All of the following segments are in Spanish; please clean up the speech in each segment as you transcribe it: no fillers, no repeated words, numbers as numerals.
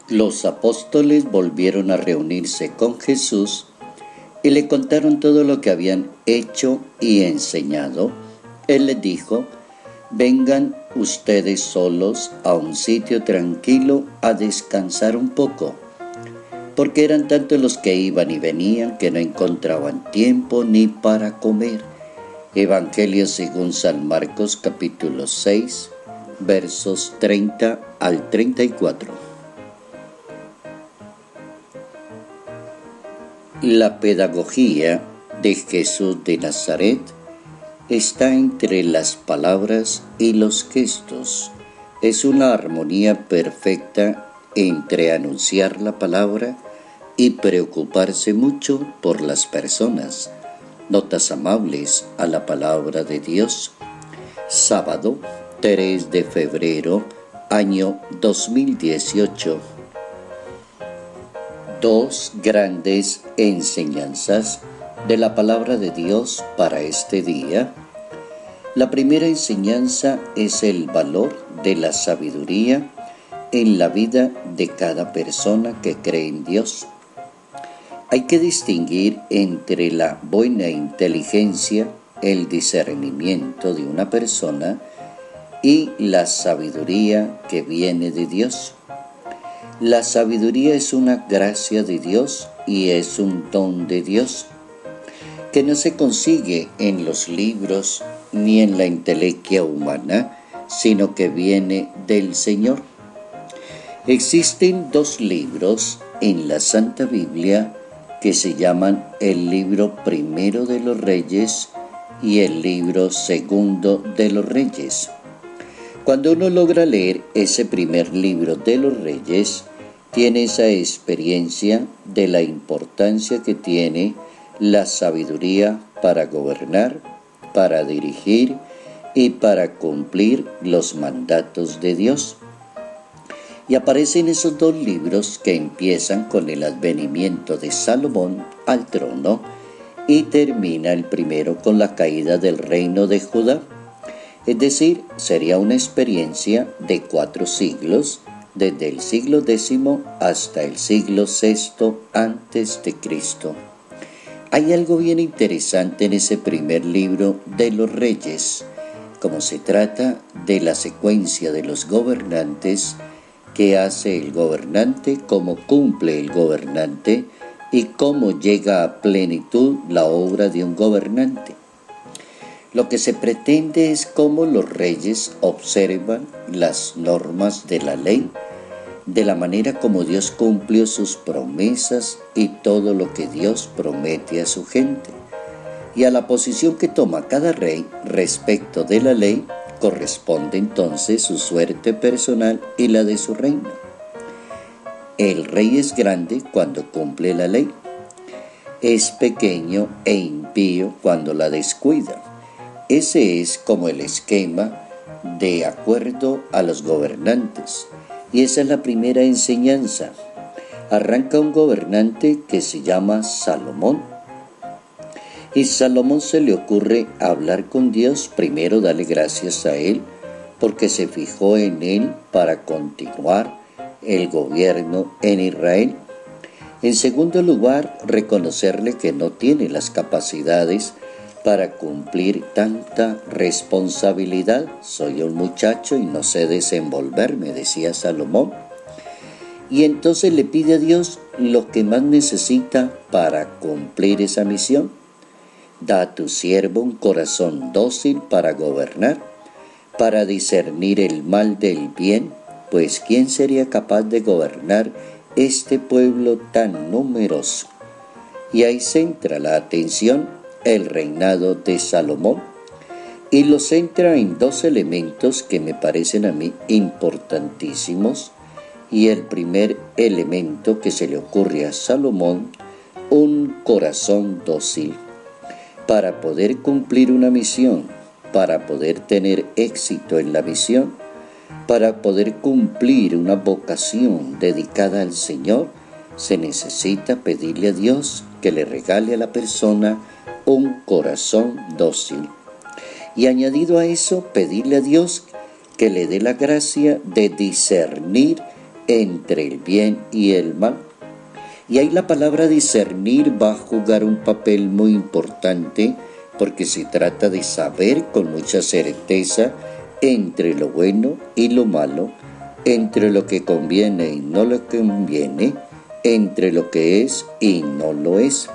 Los apóstoles volvieron a reunirse con Jesús y le contaron todo lo que habían hecho y enseñado. Él les dijo: vengan ustedes solos a un sitio tranquilo a descansar un poco, porque eran tantos los que iban y venían que no encontraban tiempo ni para comer. Evangelio según San Marcos, capítulo 6, versos 30 al 34. La pedagogía de Jesús de Nazaret está entre las palabras y los gestos. Es una armonía perfecta entre anunciar la palabra y preocuparse mucho por las personas. Notas amables a la palabra de Dios. Sábado, 3 de febrero, año 2018. Dos grandes enseñanzas de la palabra de Dios para este día. La primera enseñanza es el valor de la sabiduría en la vida de cada persona que cree en Dios. Hay que distinguir entre la buena inteligencia, el discernimiento de una persona, y la sabiduría que viene de Dios. La sabiduría es una gracia de Dios y es un don de Dios que no se consigue en los libros ni en la intelequia humana, sino que viene del Señor. Existen dos libros en la Santa Biblia que se llaman el libro primero de los Reyes y el libro segundo de los Reyes. Cuando uno logra leer ese primer libro de los Reyes, tiene esa experiencia de la importancia que tiene la sabiduría para gobernar, para dirigir y para cumplir los mandatos de Dios. Y aparecen esos dos libros que empiezan con el advenimiento de Salomón al trono y termina el primero con la caída del reino de Judá. Es decir, sería una experiencia de 4 siglos, desde el siglo X hasta el siglo VI antes de Cristo. Hay algo bien interesante en ese primer libro de los Reyes, como se trata de la secuencia de los gobernantes, qué hace el gobernante, cómo cumple el gobernante y cómo llega a plenitud la obra de un gobernante. Lo que se pretende es cómo los reyes observan las normas de la ley, de la manera como Dios cumplió sus promesas y todo lo que Dios promete a su gente. Y a la posición que toma cada rey respecto de la ley corresponde entonces su suerte personal y la de su reino. El rey es grande cuando cumple la ley, es pequeño e impío cuando la descuida. Ese es como el esquema de acuerdo a los gobernantes. Y esa es la primera enseñanza. Arranca un gobernante que se llama Salomón. Y Salomón se le ocurre hablar con Dios, primero darle gracias a él, porque se fijó en él para continuar el gobierno en Israel. En segundo lugar, reconocerle que no tiene las capacidades para cumplir tanta responsabilidad. Soy un muchacho y no sé desenvolverme, decía Salomón. Y entonces le pide a Dios lo que más necesita para cumplir esa misión. Da a tu siervo un corazón dócil para gobernar, para discernir el mal del bien, pues ¿quién sería capaz de gobernar este pueblo tan numeroso? Y ahí centra la atención el reinado de Salomón, y lo centra en 2 elementos que me parecen a mí importantísimos. Y el primer elemento que se le ocurre a Salomón, un corazón dócil. Para poder cumplir una misión para poder tener éxito en la misión, para poder cumplir una vocación dedicada al Señor, se necesita pedirle a Dios que le regale a la persona un corazón dócil. Y añadido a eso, pedirle a Dios que le dé la gracia de discernir entre el bien y el mal. Y ahí la palabra discernir va a jugar un papel muy importante, porque se trata de saber con mucha certeza entre lo bueno y lo malo, entre lo que conviene y no lo conviene, entre lo que es y no lo es.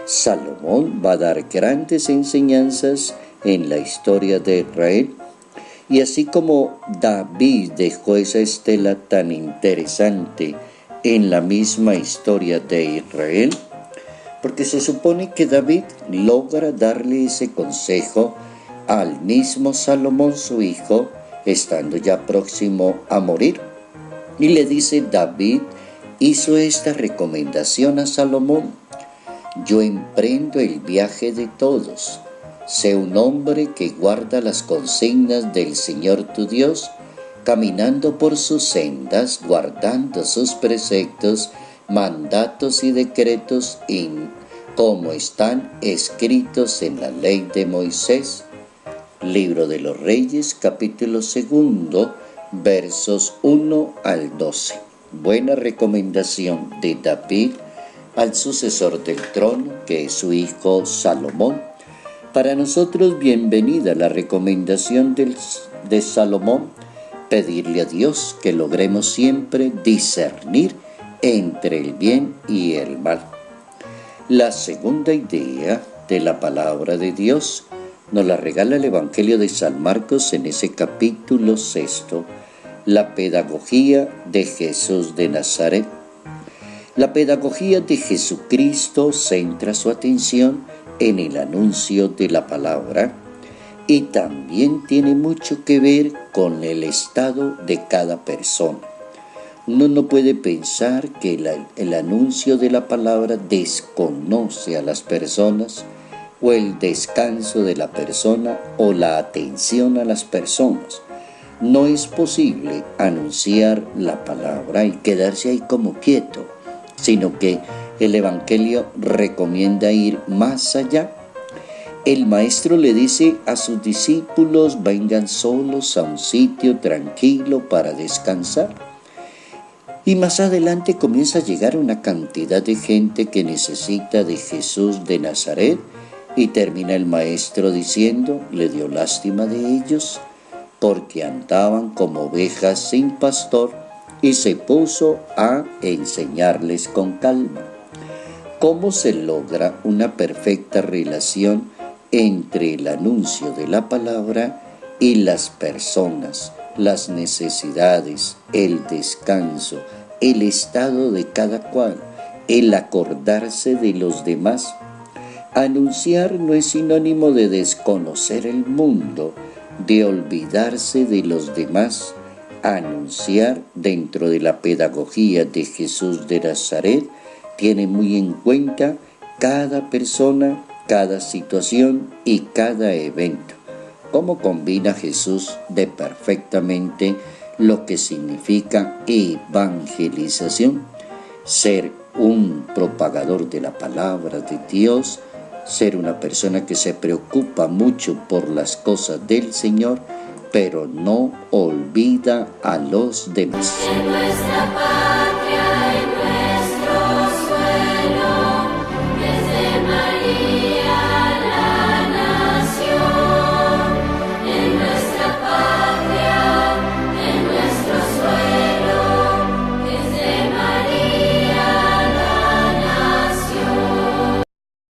Salomón va a dar grandes enseñanzas en la historia de Israel, y así como David dejó esa estela tan interesante en la misma historia de Israel, porque se supone que David logra darle ese consejo al mismo Salomón, su hijo, estando ya próximo a morir. Y le dice, David hizo esta recomendación a Salomón: yo emprendo el viaje de todos. Sé un hombre que guarda las consignas del Señor tu Dios, caminando por sus sendas, guardando sus preceptos, mandatos y decretos, como están escritos en la ley de Moisés. Libro de los Reyes, capítulo 2, versos 1 al 12. Buena recomendación de David al sucesor del trono, que es su hijo Salomón. Para nosotros, bienvenida la recomendación de Salomón: pedirle a Dios que logremos siempre discernir entre el bien y el mal. La segunda idea de la palabra de Dios nos la regala el Evangelio de San Marcos en ese capítulo 6, la pedagogía de Jesús de Nazaret. La pedagogía de Jesucristo centra su atención en el anuncio de la palabra y también tiene mucho que ver con el estado de cada persona. Uno no puede pensar que el anuncio de la palabra desconoce a las personas, o el descanso de la persona, o la atención a las personas. No es posible anunciar la palabra y quedarse ahí como quieto, sino que el Evangelio recomienda ir más allá. El maestro le dice a sus discípulos: vengan solos a un sitio tranquilo para descansar. Y más adelante comienza a llegar una cantidad de gente que necesita de Jesús de Nazaret, y termina el maestro diciendo: le dio lástima de ellos, porque andaban como ovejas sin pastor, y se puso a enseñarles con calma. ¿Cómo se logra una perfecta relación entre el anuncio de la palabra y las personas, las necesidades, el descanso, el estado de cada cual, el acordarse de los demás? Anunciar no es sinónimo de desconocer el mundo, de olvidarse de los demás. Anunciar, dentro de la pedagogía de Jesús de Nazaret, tiene muy en cuenta cada persona, cada situación y cada evento. ¿Cómo combina Jesús de perfectamente lo que significa evangelización? Ser un propagador de la palabra de Dios, ser una persona que se preocupa mucho por las cosas del Señor, pero no olvida a los demás. En nuestra patria, en nuestro suelo.